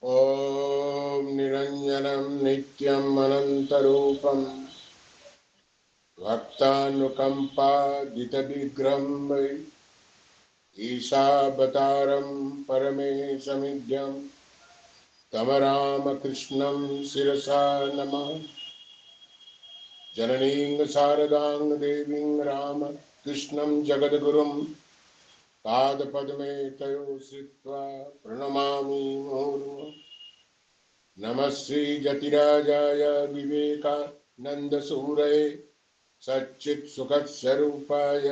ॐ निरञ्जनं नित्यम् अनन्तरूपं भक्तानुकम्पादितविग्रहं वै ईशावतारं परमेशमिड्यं तं रामकृष्णं शिरसा नमः। जननीं शारदां देवीं रामकृष्णं जगद्गुरुं पादपद्मे तयो श्रित्वा प्रणमामि मुहुर्मुहुः। नमः श्रीजतिराजाय विवेकानन्दसूरये सच्चित्सुखस्वरूपाय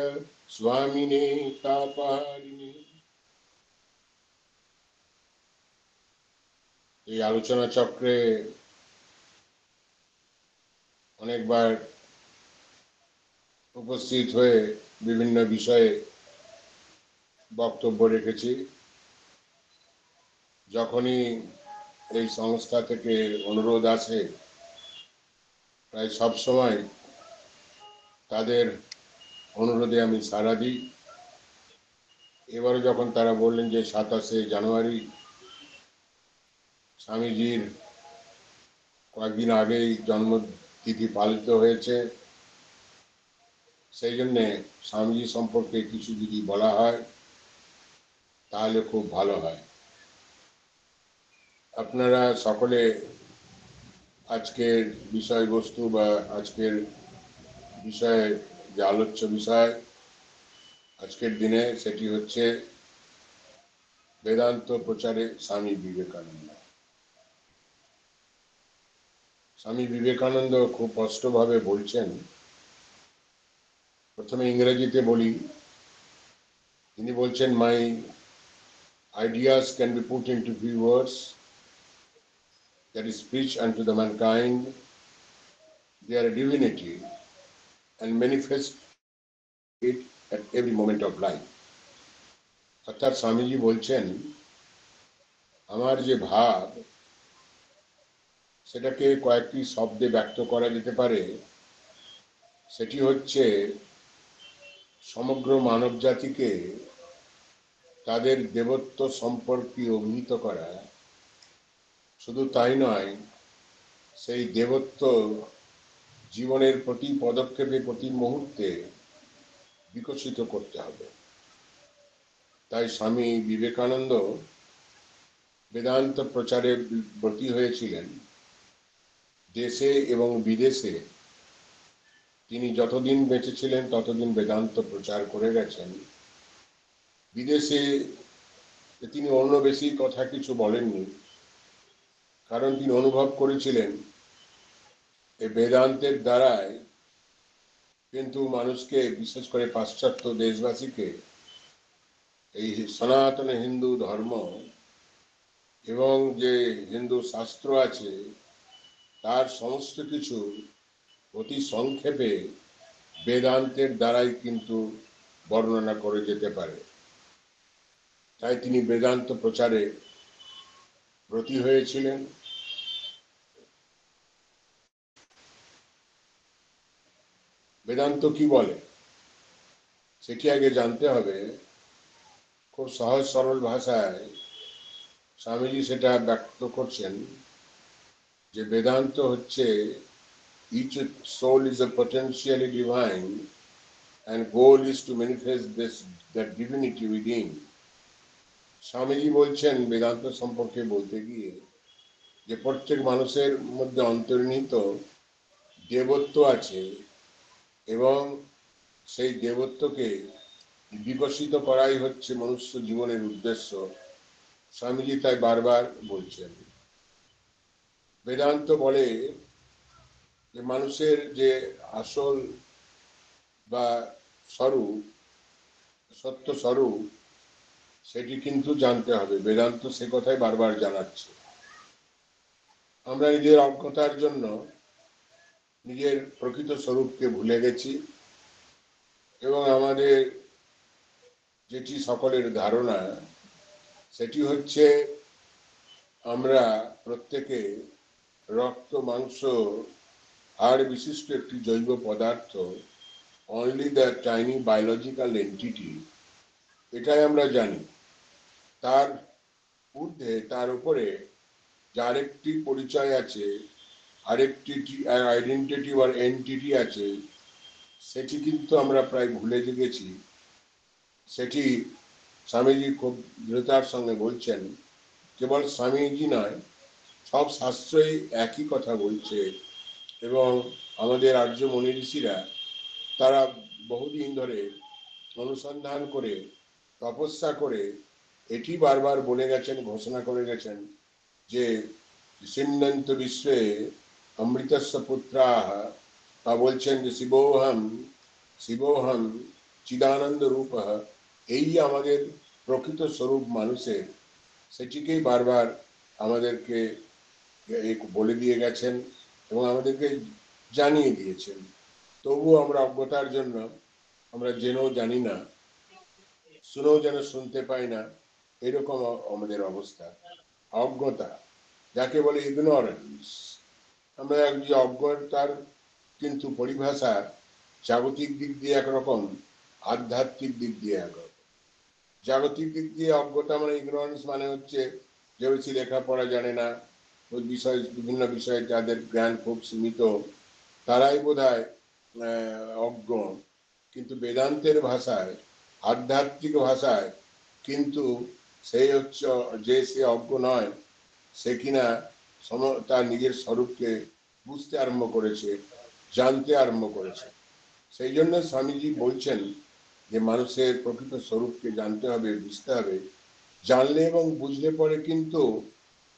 स्वामिने तापहारिणे। এই আলোচনা চক্রে অনেকবার উপস্থিত হয়ে বিভিন্ন বিষয়ে বক্তব্য রেখেছি। যখনই এই সংস্থা থেকে অনুরোধ আসে প্রায় সব সময় তাদের অনুরোধে আমি সাড়া দিই। এবারে যখন তারা বললেন যে 27শে জানুয়ারি স্বামীজির কয়েকদিন আগেই জন্মতিথি পালিত হয়েছে, সেই জন্যে স্বামীজি সম্পর্কে কিছু যদি বলা হয় তাহলে খুব ভালো হয়। আপনারা সকলে আজকের বিষয়বস্তু বা আজকের বিষয়ে যে আলোচ্য বিষয় আজকের দিনে সেটি হচ্ছে বেদান্ত প্রচারে স্বামী বিবেকানন্দ। স্বামী বিবেকানন্দ খুব স্পষ্টভাবে বলছেন। প্রথমে ইংরেজিতে বলি। তিনি বলছেন, মাই ideas can be put into few words, that is preach unto the mankind their divinity and manifest it at every moment of life. অর্থাৎ স্বামীজি বলছেন, আমার যে ভাব সেটাকে কয়েকটি শব্দে ব্যক্ত করা যেতে পারে। সেটি হচ্ছে সমগ্র মানব জাতিকে তাদের দেবত্ব সম্পর্কে অভিহিত করা। শুধু তাই নয়, সেই দেবত্ব জীবনের প্রতি পদক্ষেপে প্রতি মুহূর্তে বিকশিত করতে হবে। তাই স্বামী বিবেকানন্দ বেদান্ত প্রচারে ব্রতী হয়েছিলেন। দেশে এবং বিদেশে তিনি যতদিন বেঁচে ছিলেন ততদিন বেদান্ত প্রচার করে গেছেন। বিদেশে তিনি অন্য বেশি কথা কিছু বলেননি, কারণ তিনি অনুভব করেছিলেন এই বেদান্তের দ্বারাই কিন্তু মানুষকে, বিশেষ করে পাশ্চাত্য দেশবাসীকে, এই সনাতন হিন্দু ধর্ম এবং যে হিন্দু শাস্ত্র আছে তার সমস্ত কিছু অতি সংক্ষেপে বেদান্তের দ্বারাই কিন্তু বর্ণনা করে যেতে পারে। তাই তিনি বেদান্ত প্রচারে ব্রতী হয়েছিলেন। বেদান্ত কি বলে সেটি আগে জানতে হবে। খুব সহজ সরল ভাষায় স্বামীজি সেটা ব্যক্ত করছেন যে বেদান্ত হচ্ছে each soul is a potentially divine and goal is to manifest that divinity within. Swamiji বলছেন বেদান্ত সম্পর্কে বলতে গিয়ে যে প্রত্যেক মানুষের মধ্যে অন্তর্নিহিত দেবত্ব আছে এবং সেই দেবত্বকে বিকশিত করাই হচ্ছে মনুষ্য জীবনের উদ্দেশ্য। স্বামীজি তাই বারবার বলছেন। বেদান্ত বলে যে মানুষের যে আসল বা স্বরূপ, সত্য স্বরূপ, সেটি কিন্তু জানতে হবে। বেদান্ত সে কথাই বারবার জানাচ্ছে। আমরা নিজের অজ্ঞতার জন্য নিজের প্রকৃত স্বরূপকে ভুলে গেছি এবং আমাদের যেটি সকলের ধারণা সেটি হচ্ছে আমরা প্রত্যেকে রক্ত মাংস হাড় বিশিষ্ট একটি জৈব পদার্থ, only the tiny biological entity, এটাই আমরা জানি। তার ঊর্ধ্বে, তার উপরে যে আরেকটি পরিচয় আছে, আরেকটি আইডেন্টিটি বা এন্টিটি আছে, সেটি কিন্তু আমরা প্রায় ভুলে গেছি। সেটি স্বামীজি খুব দৃঢ়তার সঙ্গে বলছেন, কেবল স্বামীজি নয়, সব শাস্ত্রই একই কথা বলছে। এবং আমাদের আর্য মুনি ঋষিরা তারা বহুদিন ধরে অনুসন্ধান করে, তপস্যা করে এটি বারবার বলে গেছেন, ঘোষণা করে গেছেন যে সিন্নন্ত বিশ্বে অমৃতস্য পুত্রাহ, তা বলছেন যে শিবোহম শিবোহম চিদানন্দ রূপ, এই যে আমাদের প্রকৃত স্বরূপ মানুষের, সেটিকেই বারবার আমাদেরকে বলে দিয়ে গেছেন এবং আমাদেরকে জানিয়ে দিয়েছেন। তবুও আমরা অজ্ঞতার জন্য আমরা জেনেও জানি না, শুনেও যেন শুনতে পাই না, এরকম আমাদের অবস্থা। অজ্ঞতা, যাকে বলে ইগনোরেন্স। আমরা যে অজ্ঞতার কিন্তু পরিভাষা জাগতিক দিক দিয়ে একরকম, আধ্যাত্মিক দিক দিয়ে একরকম। জাগতিক দিক দিয়ে অজ্ঞতা মানে ইগনোরেন্স মানে হচ্ছে যে বেশি লেখাপড়া জানে না, ওই বিষয় বিভিন্ন বিষয়ে যাদের জ্ঞান খুব সীমিত, তারাই বোধহয় অজ্ঞ। কিন্তু বেদান্তের ভাষায়, আধ্যাত্মিক ভাষায় কিন্তু সেই হচ্ছে যে সে অজ্ঞ নয়, সে কিনা তার নিজের স্বরূপকে বুঝতে আরম্ভ করেছে, জানতে আরম্ভ করেছে। সেই জন্য স্বামীজি বলছেন যে মানুষের প্রকৃত স্বরূপকে জানতে হবে, বুঝতে হবে। জানলে এবং বুঝলে পরে কিন্তু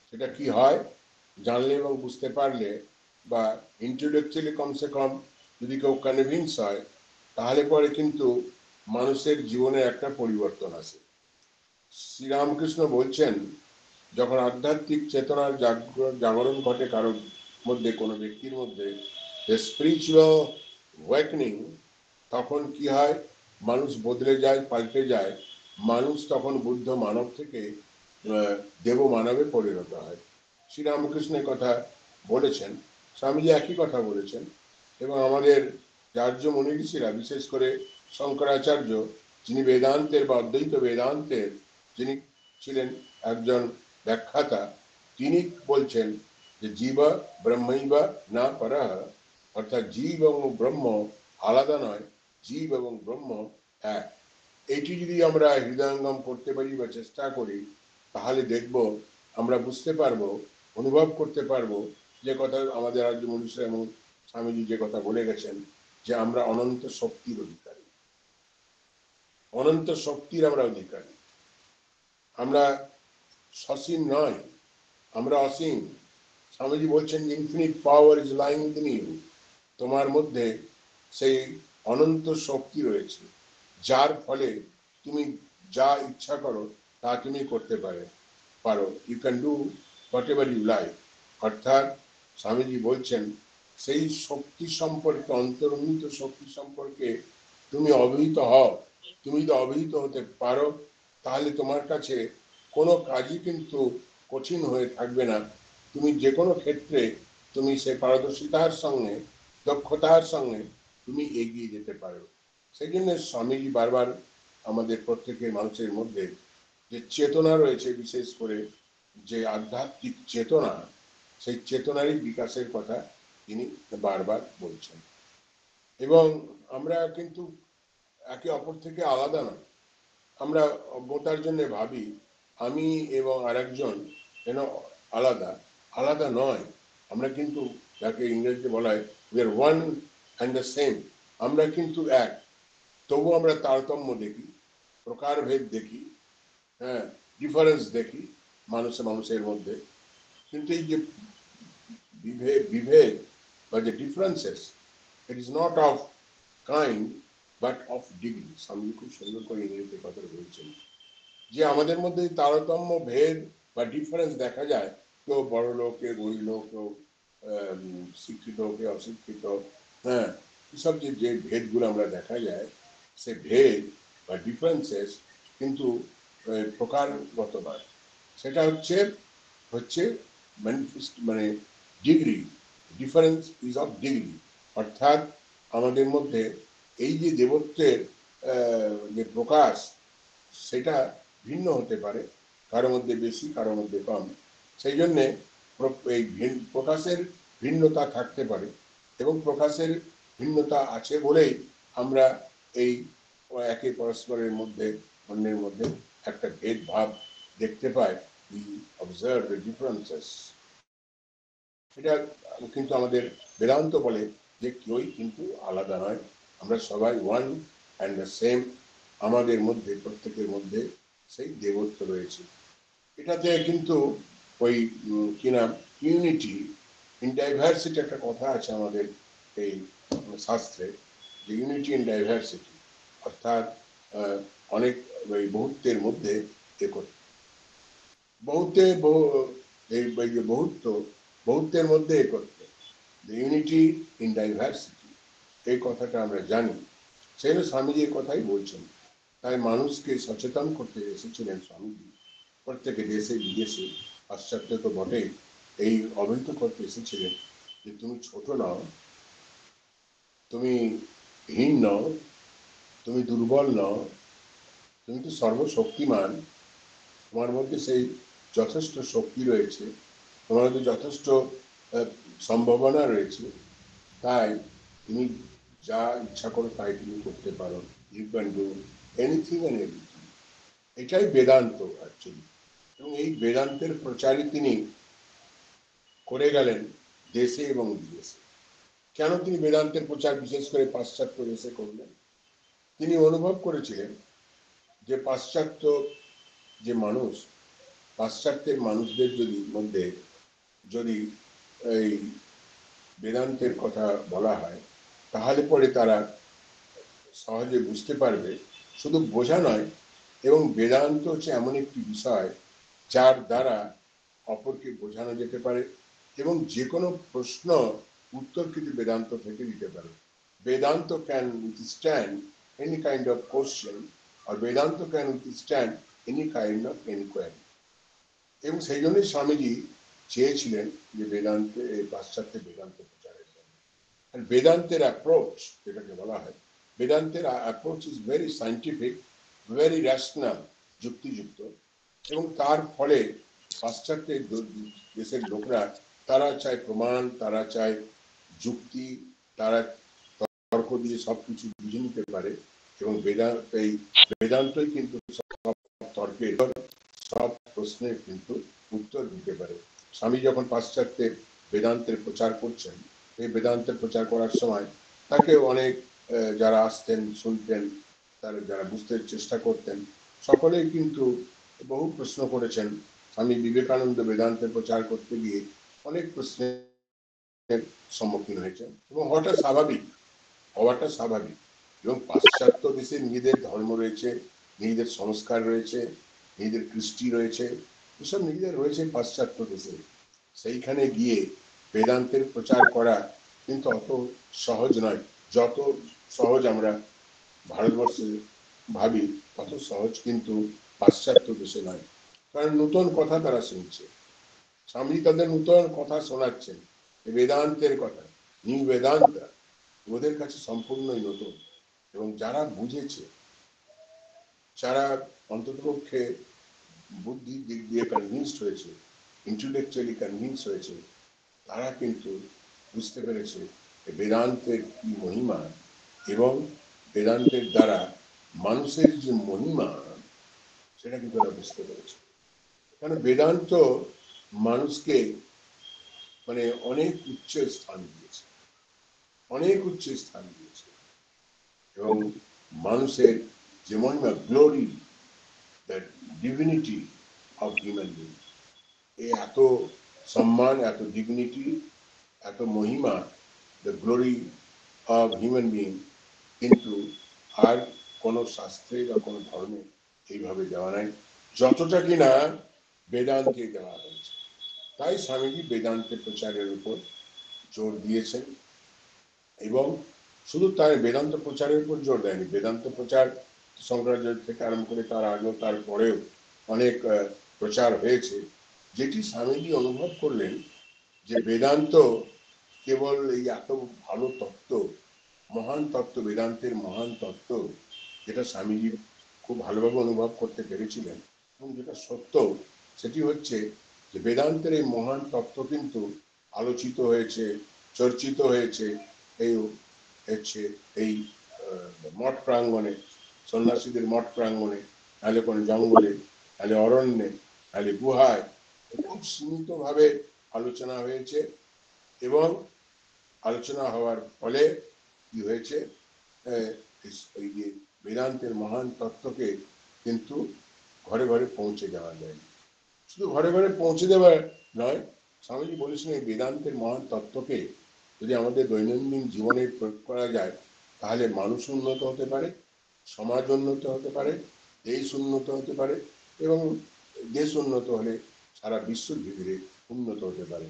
সেটা কি হয়, জানলে এবং বুঝতে পারলে বা ইন্টেলেকচুয়ালি কমসে কম যদি কেউ কনভিন্স হয়, তাহলে পরে কিন্তু মানুষের জীবনে একটা পরিবর্তন আসে। শ্রীরামকৃষ্ণ বলছেন, যখন আধ্যাত্মিক চেতনার জাগরণ ঘটে কারোর মধ্যে, কোনো ব্যক্তির মধ্যে, স্পিরিচুয়াল ওয়েকনিং, তখন কি হয়, মানুষ বদলে যায়, পাল্টে যায়। মানুষ তখন বুদ্ধ মানব থেকে দেব মানবে পরিণত হয়। শ্রীরামকৃষ্ণের কথা বলেছেন, স্বামীজি একই কথা বলেছেন। এবং আমাদের আর্য মুনি ঋষিরা, বিশেষ করে শঙ্করাচার্য, যিনি বেদান্তের বা অদ্বৈত বেদান্তের যিনি ছিলেন একজন ব্যাখ্যাতা, তিনি বলছেন যে জীব ব্রহ্মৈবা না পরঃ, অর্থাৎ জীব এবং ব্রহ্ম আলাদা নয়, জীব এবং ব্রহ্ম এক। এইটি যদি আমরা হৃদয়ঙ্গম করতে পারি বা চেষ্টা করি, তাহলে দেখব, আমরা বুঝতে পারবো, অনুভব করতে পারবো যে কথা আমাদের আর্য মনীষী এবং স্বামীজি যে কথা বলে গেছেন, যে আমরা অনন্ত শক্তির অধিকারী, অনন্ত শক্তির আমরা অধিকারী। আমরা সসীম নয়, আমরা অসীম। স্বামীজি বলছেন infinite power is lying in you, তোমার মধ্যে সেই অনন্ত শক্তি রয়েছে, যার ফলে তুমি যা ইচ্ছা করো তা তুমি করতে পারো। You can do whatever you like. অর্থাৎ স্বামীজি বলছেন সেই শক্তি সম্পর্কে, অন্তর্নিহিত শক্তি সম্পর্কে তুমি অবহিত হও। তুমি যদি অবহিত হতে পারো, তাহলে তোমার কাছে কোনো কাজই কিন্তু কঠিন হয়ে থাকবে না। তুমি যে কোনো ক্ষেত্রে তুমি সে পারদর্শিতার সঙ্গে, দক্ষতার সঙ্গে তুমি এগিয়ে যেতে পারো। সেই জন্য স্বামীজি বারবার আমাদের প্রত্যেকের মানুষের মধ্যে যে চেতনা রয়েছে, বিশেষ করে যে আধ্যাত্মিক চেতনা, সেই চেতনারই বিকাশের কথা তিনি বারবার বলছেন। এবং আমরা কিন্তু একে অপর থেকে আলাদা নয়। আমরা অজ্ঞতার জন্য ভাবি আমি এবং আরেকজন যেন আলাদা, আলাদা নয়। আমরা কিন্তু, যাকে ইংরেজিতে বলা হয় we are one and the same, আমরা কিন্তু এক। তবু আমরা তারতম্য দেখি, প্রকারভেদ দেখি, হ্যাঁ, ডিফারেন্স দেখি মানুষের মধ্যে। কিন্তু এই যে বিভেদ বা যে differences, it is not of kind but of degree. স্বামী খুব সুন্দর করে ইংরেজিতে কথা বলছেন যে আমাদের মধ্যে তারতম্য, ভেদ বা ডিফারেন্স দেখা যায়। কেউ বড় লোক, কেউ গরিব লোক, কেউ শিক্ষিত, কেউ অশিক্ষিত, হ্যাঁ, এসব যে ভেদগুলো আমরা দেখা যায়, সে ভেদ বা ডিফারেন্সেস কিন্তু প্রকারগত নয়। সেটা হচ্ছে হচ্ছে ম্যানিফেস্ট, মানে degree. Difference is of degree. অর্থাৎ আমাদের মধ্যে এই যে দেবত্বের যে প্রকাশ, সেটা ভিন্ন হতে পারে, কারোর মধ্যে বেশি, কারোর মধ্যে কম। সেই জন্যে এই প্রকাশের ভিন্নতা থাকতে পারে, এবং প্রকাশের ভিন্নতা আছে বলেই আমরা এই একে পরস্পরের মধ্যে অন্যের মধ্যে একটা ভেদভাব দেখতে পাই। We observe the differences. এটা কিন্তু আমাদের বেদান্ত বলে যে কেউই কিন্তু আলাদা নয়, আমরা সবাই ওয়ান অ্যান্ড দ্য সেম, আমাদের মধ্যে প্রত্যেকের মধ্যে সেই দেবত্ব রয়েছে। এটাতে কিন্তু ওই কি নাম ইউনিটি ইন ডাইভার্সিটি একটা কথা আছে আমাদের এই শাস্ত্রে, যে ইউনিটি ইন ডাইভার্সিটি, অর্থাৎ অনেক ওই বহুত্বের মধ্যে একত্র, বহুতে এই যে বহুত্বের মধ্যে একত্র, ইউনিটি ইন ডাইভার্সিটি, এই কথাটা আমরা জানি। সেই জন্য স্বামীজি এই কথাই বলছেন। তাই মানুষকে সচেতন করতে এসেছিলেন স্বামীজি, প্রত্যেকে দেশে বিদেশে, পাশ্চাত্য তো বটেই, এই অবহিত করতে এসেছিলেন যে তুমি ছোট নও, তুমি হীন নও, তুমি দুর্বল নও, তুমি তো সর্বশক্তিমান, তোমার মধ্যে সেই যথেষ্ট শক্তি রয়েছে, তোমার মধ্যে যথেষ্ট সম্ভাবনা রয়েছে, তাই তুমি যা ইচ্ছা করো তাই তুমি করতে পারো। You can do anything and everything. এটাই বেদান্ত অ্যাকচুয়ালি, এবং এই বেদান্তের প্রচারই তিনি করে গেলেন দেশে এবং বিদেশে। কেন তিনি বেদান্তের প্রচার বিশেষ করে পাশ্চাত্য দেশে করলেন? তিনি অনুভব করেছিলেন যে পাশ্চাত্য যে মানুষ, পাশ্চাত্যের মানুষদের মধ্যে যদি এই বেদান্তের কথা বলা হয়, তাহলে পরে তারা সহজে বুঝতে পারবে। শুধু বোঝা নয়, এবং বেদান্ত হচ্ছে এমন একটি বিষয় যার দ্বারা অপরকে বোঝানো যেতে পারে, এবং যে কোনো প্রশ্ন উত্তর কিন্তু বেদান্ত থেকে দিতে পারে। Vedanta can withstand any kind of question, আর Vedanta can withstand any kind of enquiry. এবং সেই জন্যই স্বামীজি চেয়েছিলেন যে বেদান্তে, পাশ্চাত্যে বেদান্ত প্রচারের জন্য। আর বেদান্তের অ্যাপ্রোচ যেটাকে বলা হয়, বেদান্তের approach is very scientific, very rational, যুক্তিযুক্ত, এবং তার ফলে পাশ্চাত্যের দেশের লোকরা তারা চায় প্রমাণ, তারা চায় যুক্তি, তারা তর্ক দিয়ে সবকিছু বুঝে নিতে পারে, এবং এই বেদান্তই কিন্তু সব তর্কের, সব প্রশ্নের কিন্তু উত্তর দিতে পারে। স্বামী যখন পাশ্চাত্যে বেদান্তের প্রচার করছেন, এই বেদান্তের প্রচার করার সময় তাকে অনেক যারা আসতেন শুনতেন, তারা যারা বুঝতে চেষ্টা করতেন, সকলেই কিন্তু বহু প্রশ্ন করেছেন। স্বামী বিবেকানন্দ বেদান্তের প্রচার করতে গিয়ে অনেক প্রশ্নের সম্মুখীন হয়েছেন, এবং হওয়াটা স্বাভাবিক। এবং পাশ্চাত্য দেশে নিজেদের ধর্ম রয়েছে, নিজেদের সংস্কার রয়েছে, নিজেদের কৃষ্টি রয়েছে, এসব নিজেদের রয়েছে পাশ্চাত্য দেশে। সেইখানে গিয়ে বেদান্তের প্রচার করা কিন্তু অত সহজ নয়। যত সহজ আমরা ভারতবর্ষে ভাবি, তত সহজ কিন্তু পাশ্চাত্য দেশে নয়। কারণ নতুন কথা তারা শুনছে, স্বামী তাদের নতুন কথা শোনাচ্ছেন, বেদান্তের কথা, নিউ বেদান্ত ওদের কাছে সম্পূর্ণই নতুন। এবং যারা বুঝেছে, যারা অন্ততপক্ষে বুদ্ধির দিক দিয়ে কনভিন্সড হয়েছে, ইন্টেলেকচুয়ালি কনভিন্স হয়েছে, তারা কিন্তু বুঝতে পেরেছে বেদান্তের কি মহিমা, এবং বেদান্তের দ্বারা মানুষের যে মহিমা, সেটা কিন্তু তারা বুঝতে পেরেছে। কারণ বেদান্ত মানুষকে মানে অনেক উচ্চ স্থান দিয়েছে, অনেক উচ্চ স্থান দিয়েছে, এবং মানুষের যে মহিমা, glory, the divinity of human being, এত সম্মান, এত ডিগনিটি, এত মহিমা, the glory of human being, কিন্তু আর কোনো শাস্ত্রে বা কোনো ধর্মে এইভাবে দেওয়া নাই, যতটা কিনা বেদান্তে দেওয়া হয়েছে। তাই স্বামীজি বেদান্তের প্রচারের উপর জোর দিয়েছেন, এবং শুধু তাই বেদান্ত প্রচারের উপর জোর দেয়নি। বেদান্ত প্রচার শঙ্করাচার্য থেকে আরম্ভ করে তার আগেও তার পরেও অনেক প্রচার হয়েছে, যেটি স্বামীজি অনুভব করলেন যে বেদান্ত কেবল এই এত ভালো তত্ত্ব, মহান তত্ত্ব, বেদান্তের মহান তত্ত্ব, যেটা স্বামীজি খুব ভালোভাবে অনুভব করতে পেরেছিলেন, এবং যেটা সত্য, সেটি হচ্ছে যে বেদান্তের এই মহান তত্ত্ব কিন্তু আলোচিত হয়েছে, চর্চিত হয়েছে এই হচ্ছে এই মঠ প্রাঙ্গণে, সন্ন্যাসীদের মঠ প্রাঙ্গণে, নাহলে কোনো জঙ্গলে, নাহলে অরণ্যে, নাহলে গুহায় খুব সীমিতভাবে আলোচনা হয়েছে। এবং আলোচনা হওয়ার ফলে কি হয়েছে, এই যে বেদান্তের মহান তত্ত্বকে কিন্তু ঘরে ঘরে পৌঁছে দেওয়া যায়। শুধু ঘরে ঘরে পৌঁছে দেওয়া নয়, স্বামীজি বলেছেন এই বেদান্তের মহান তত্ত্বকে যদি আমাদের দৈনন্দিন জীবনে প্রয়োগ করা যায়, তাহলে মানুষ উন্নত হতে পারে, সমাজ উন্নত হতে পারে, দেশ উন্নত হতে পারে, এবং দেশ উন্নত হলে সারা বিশ্ব ধীরে ধীরে উন্নত হতে পারে।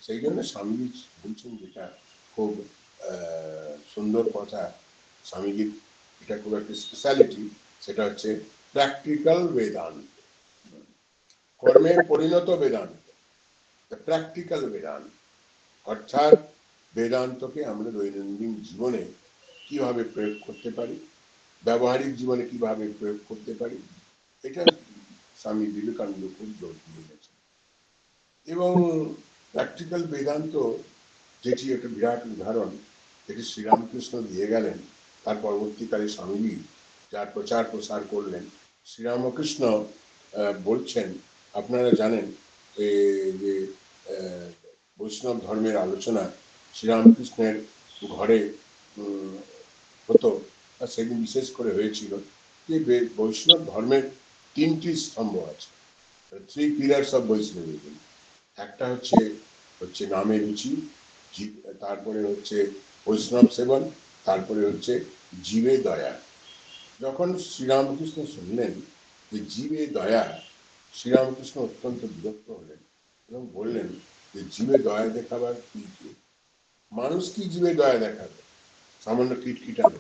সেই জন্য স্বামীজি বলছেন, যেটা খুব সুন্দর কথা, স্বামীজির এটা খুব একটা স্পেশালিটি, সেটা হচ্ছে প্র্যাকটিক্যাল বেদান্ত, কর্মে পরিণত বেদান্ত, প্র্যাকটিক্যাল বেদান্ত। অর্থাৎ বেদান্তকে আমরা দৈনন্দিন জীবনে কিভাবে প্রয়োগ করতে পারি, ব্যবহারিক জীবনে কিভাবে প্রয়োগ করতে পারি, এটা স্বামী বিবেকানন্দ খুব জোর দিয়ে গেছেন। এবং প্র্যাকটিক্যাল বেদান্ত যেটি একটা বিরাট উদাহরণ, যেটি শ্রীরামকৃষ্ণ দিয়ে গেলেন, তার পরবর্তীকালে স্বামীজি যার প্রচার প্রসার করলেন। শ্রীরামকৃষ্ণ বলছেন, আপনারা জানেন যে বৈষ্ণব ধর্মের আলোচনা শ্রীরামকৃষ্ণের ঘরে হতো, আর সেদিন বিশেষ করে হয়েছিল যে বৈষ্ণব ধর্মের তিনটি স্তম্ভ আছে, থ্রি পিলার্স অফ বৈষ্ণবিজম। একটা হচ্ছে নামে রুচি, তারপরে হচ্ছে বৈষ্ণব সেবন, তারপরে হচ্ছে জীবে দয়া। যখন শ্রীরামকৃষ্ণ শুনলেন যে জীবে দয়া, শ্রীরামকৃষ্ণ অত্যন্ত বিরক্ত হলেন এবং বললেন যে জীবে দয়া দেখাবার কি, মানুষ কি জীবে দয়া দেখাবে? সামান্য কিটকিটানো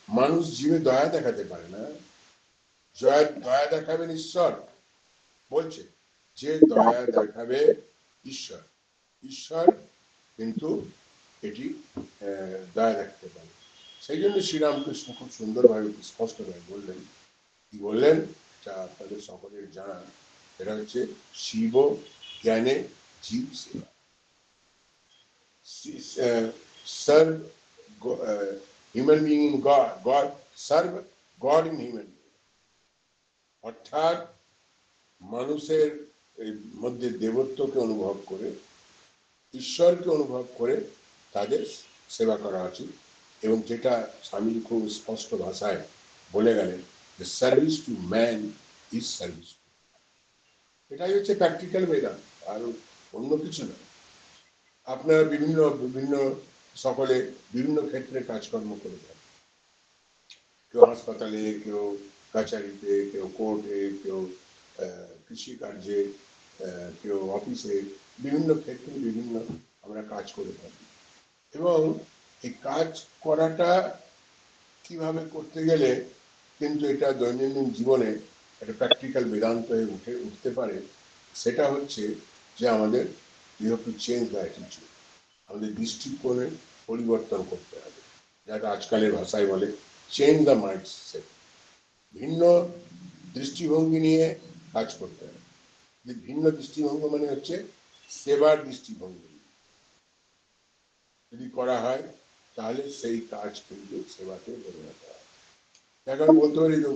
মানুষ জীবে দয়া দেখাতে পারে না। দয়া দেখাবেন ঈশ্বর, বলছে যে দয়া দেখাবে ঈশ্বর, ঈশ্বর কিন্তু এটি দয়া দেখাতে পারে। সেই জন্য শ্রীরামকৃষ্ণ খুব সুন্দরভাবে স্পষ্টভাবে বললেন, কি বললেন, যা আপনাদের সকলের জানা, এটা হচ্ছে শিব জ্ঞানে জীব সেবা, serve human being in God, serve God in human being। অর্থাৎ মানুষের মধ্যে দেবত্বকে অনুভব করে, ঈশ্বরকে অনুভব করে তাদের সেবা করা উচিত। এবং যেটা স্বামীজি খুব স্পষ্ট ভাষায় বলে গেলেন, যে service to man is service. এটাই হচ্ছে প্র্যাকটিক্যাল বেদান্ত, আর অন্য কিছু না। আপনারা বিভিন্ন বিভিন্ন সকলে বিভিন্ন ক্ষেত্রে কাজকর্ম করে থাকেন, কেউ হাসপাতালে, কেউ কাছারিতে, কেউ কোর্টে, কেউ কৃষিকার্যে, কেউ অফিসে, বিভিন্ন ক্ষেত্রে বিভিন্ন আমরা কাজ করে থাকি। এবং এই কাজ করাটা কিভাবে করতে গেলে কিন্তু এটা দৈনন্দিন জীবনে একটা প্র্যাকটিক্যাল বেদান্ত হয়ে উঠতে পারে, সেটা হচ্ছে যে আমাদের you have to change the attitude, আমাদের দৃষ্টিকোণে পরিবর্তন করতে হবে, যাতে আজকালের ভাষায় বলে চেঞ্জ দ্য মাইন্ডসেট। ভিন্ন দৃষ্টিভঙ্গি নিয়ে কাজ করতে হবে। ভিন্ন দৃষ্টিভঙ্গি মানে হচ্ছে সেবার দৃষ্টিভঙ্গি যদি করা হয়, তাহলে সেই কাজ কিন্তু সেবাতে পরিণত হয়। এখন বলতে পারি যে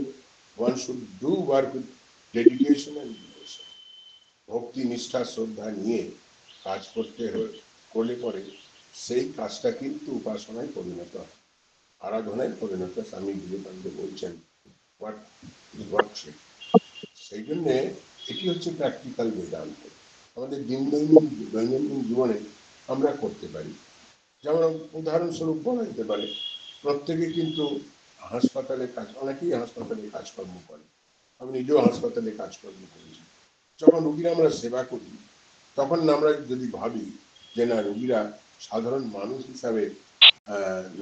one should do work with dedication and devotion, ভক্তি, নিষ্ঠা, শ্রদ্ধা নিয়ে কাজ করলে পরে সেই কাজটা কিন্তু উপাসনায় পরিণত হয়, আরাধনায় পরিণত। স্বামী বিবেকানন্দ বলছেন সেই জন্য এটি হচ্ছে প্র্যাকটিক্যাল বেদান্ত। আমাদের দৈনন্দিন জীবনে আমরা করতে পারি। যেমন উদাহরণস্বরূপ বলা যেতে পারে, প্রত্যেকে কিন্তু হাসপাতালে অনেকেই হাসপাতালে কাজকর্ম করে, আমি নিজেও হাসপাতালে কাজকর্ম করেছি। যখন রুগীরা আমরা সেবা করি, তখন আমরা যদি ভাবি যে না, রুগীরা সাধারণ মানুষ হিসাবে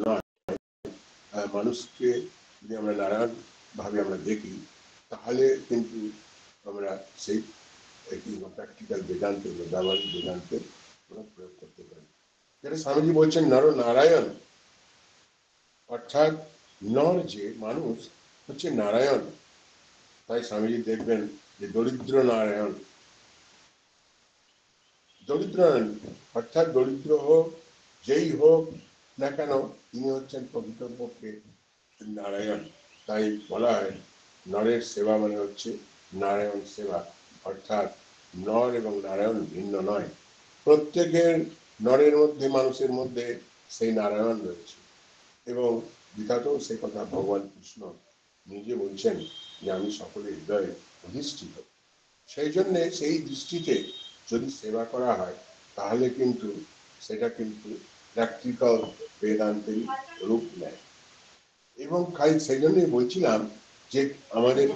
নয়, মানুষকে যদি আমরা নারায়ণ ভাবে আমরা দেখি, তাহলে কিন্তু আমরা সেই প্র্যাকটিক্যাল বেদান্তে বা ব্যবহারিক বেদান্তে প্রয়োগ করতে পারি। যেটা স্বামীজি বলছেন নর নারায়ণ, অর্থাৎ নর যে মানুষ হচ্ছে নারায়ণ। তাই স্বামীজি দেখবেন যে দরিদ্র নারায়ণ, দরিদ্র নন, অর্থাৎ দরিদ্র হোক, যেই হোক না কেন, তিনি হচ্ছেন প্রকৃতপক্ষে নারায়ণ। তাই বলা হয় নরের সেবা মানে হচ্ছে নারায়ণ সেবা, অর্থাৎ নর এবং নারায়ণ ভিন্ন নয়, প্রত্যেকের নরের মধ্যে, মানুষের মধ্যে সেই নারায়ণ রয়েছে। এবং গীতাতেও সে কথা ভগবান কৃষ্ণ নিজে বলছেন যে আমি সকলের হৃদয়ে অধিষ্ঠিত। সেই জন্যে সেই দৃষ্টিতে যদি সেবা করা হয় তাহলে কিন্তু সেটা কিন্তু প্র্যাকটিক্যাল বেদান্তের রূপ নেয়। এবং সেই জন্যই বলছিলাম যে আমাদের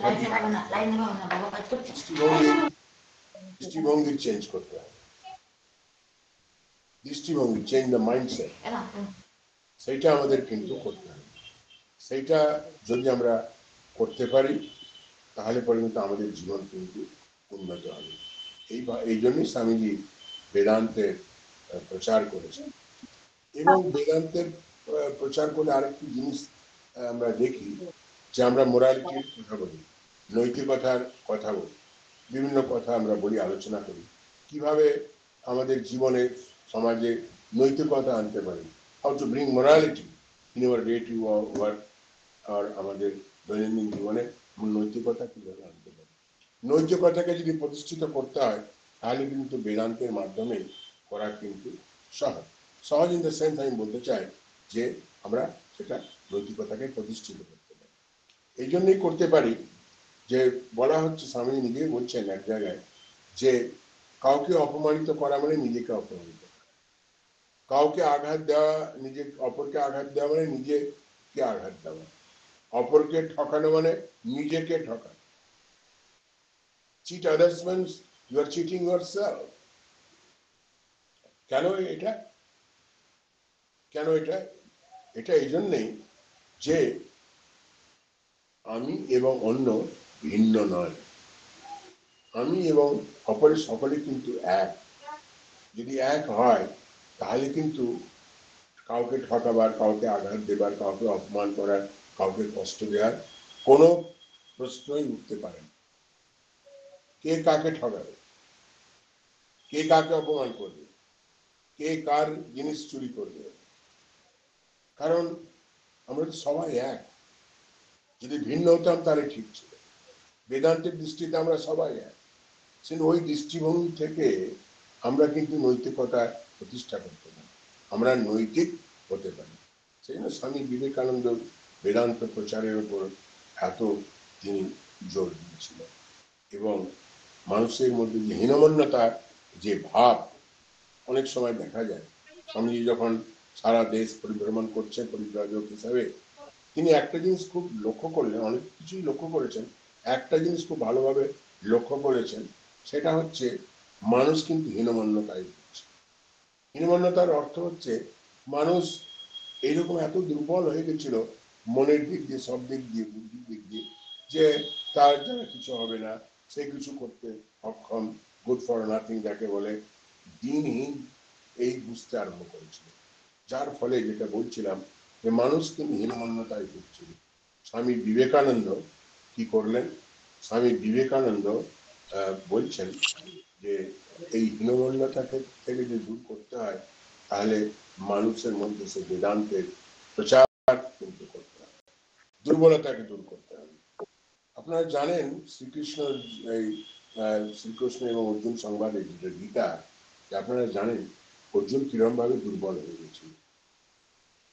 দৃষ্টিভঙ্গি চেঞ্জ করতে হবে, দৃষ্টিভঙ্গি চেঞ্জ দ্য মাইন্ডসেট, সেইটা আমাদের কিন্তু করতে হবে। সেইটা যদি আমরা করতে পারি তাহলে পরে কিন্তু আমাদের জীবন কিন্তু উন্নত হবে। এই জন্যই স্বামীজি বেদান্তের প্রচার করেছেন। এবং বেদান্তের প্রচার করলে আরেকটি জিনিস আমরা দেখি যে আমরা মোরালিটির কথা বলি, নৈতিকতার কথা বলি, বিভিন্ন কথা আমরা বলি, আলোচনা করি কিভাবে আমাদের জীবনে, সমাজে নৈতিকতা আনতে পারি, how to bring morality in our day to work, আর আমাদের দৈনন্দিন জীবনে নৈতিকতা কিভাবে আনতে পারি। নৈতিকতাকে যদি প্রতিষ্ঠিত করতে হয় তাহলে কিন্তু বেদান্তের মাধ্যমে করা কিন্তু সহজ। সহজ ইন দ্য সেন্স আমি বলতে চাই যে আমরা সেটা নৈতিকতাকে প্রতিষ্ঠিত করতে পারি। এই জন্যই করতে পারি যে বলা হচ্ছে, স্বামী নিজেই বলছেন এক জায়গায় যে কাউকে অপমানিত করা মানে নিজেকে অপমানিত করা, কাউকে আঘাত দেওয়া, অপরকে আঘাত দেওয়া মানে নিজেকে আঘাত দেওয়া, অপরকে ঠকানো মানে নিজেকে ঠকানো। Cheat others means you are cheating yourself. কেন এটা? এটা এই জন্যেই যে আমি এবং অন্য ভিন্ন নয়, আমি এবং অপরের সকলে কিন্তু এক। যদি এক হয় তাহলে কিন্তু কাউকে ঠকাবার, কাউকে আঘাত দেবার, কাউকে অপমান করার, কাউকে কষ্ট দেওয়ার কোনো প্রশ্নই উঠতে পারে না। কে কাকে ঠকাবে, কে কাকে অপমান করবে, কে কার জিনিস চুরি করবে, কারণ আমরা তো সবাই এক। যদি ভিন্ন হতাম তাহলে ঠিক ছিল। বেদান্তের দৃষ্টিতে আমরা সবাই এক। ওই দৃষ্টিভঙ্গি থেকে আমরা কিন্তু নৈতিকতা প্রতিষ্ঠা করতে পারি, আমরা নৈতিক হতে পারি। সেই জন্য স্বামী বিবেকানন্দ বেদান্ত প্রচারের উপর এত তিনি জোর দিয়েছিলেন। এবং মানুষের মধ্যে যে হীনমন্যতার যে ভাব অনেক সময় দেখা যায়, স্বামীজি যখন সারা দেশ পরিভ্রমণ করছেন পরিব্রাজক হিসাবে, তিনি একটা জিনিস খুব লক্ষ্য করলেন, অনেক কিছুই লক্ষ্য করেছেন, একটা জিনিস খুব ভালোভাবে লক্ষ্য করেছেন, সেটা হচ্ছে মানুষ কিন্তু হীনমন্যতায় ভুগছে। হীনমন্যতার অর্থ হচ্ছে মানুষ এইরকম এত দুর্বল হয়ে গেছিল মনের দিক দিয়ে, সব দিক দিয়ে, বুদ্ধির দিক দিয়ে, যে তার দ্বারা কিছু হবে না, সে কিছু করতে অক্ষম, গুড ফর নাথিং যাকে বলে, দিনহীন, এই বুঝতে আরম্ভ করেছিল। যার ফলে যেটা বলছিলাম যে মানুষ কিন্তু হীনমন্যতায় ভুগছিল। স্বামী বিবেকানন্দ কি করলেন? স্বামী বিবেকানন্দ বলছেন যে এই হীনমন্যতাকে থেকে যদি দূর করতে হয় তাহলে মানুষের মধ্যে সে বেদান্তের প্রচার কিন্তু করতে হবে, দুর্বলতাকে দূর করতে হবে। আপনারা জানেন শ্রীকৃষ্ণ, এই শ্রীকৃষ্ণ এবং অর্জুন সংবাদে যেটা গীতা, আপনারা জানেন অর্জুন কিরম ভাবে দুর্বল হয়ে গেছিল,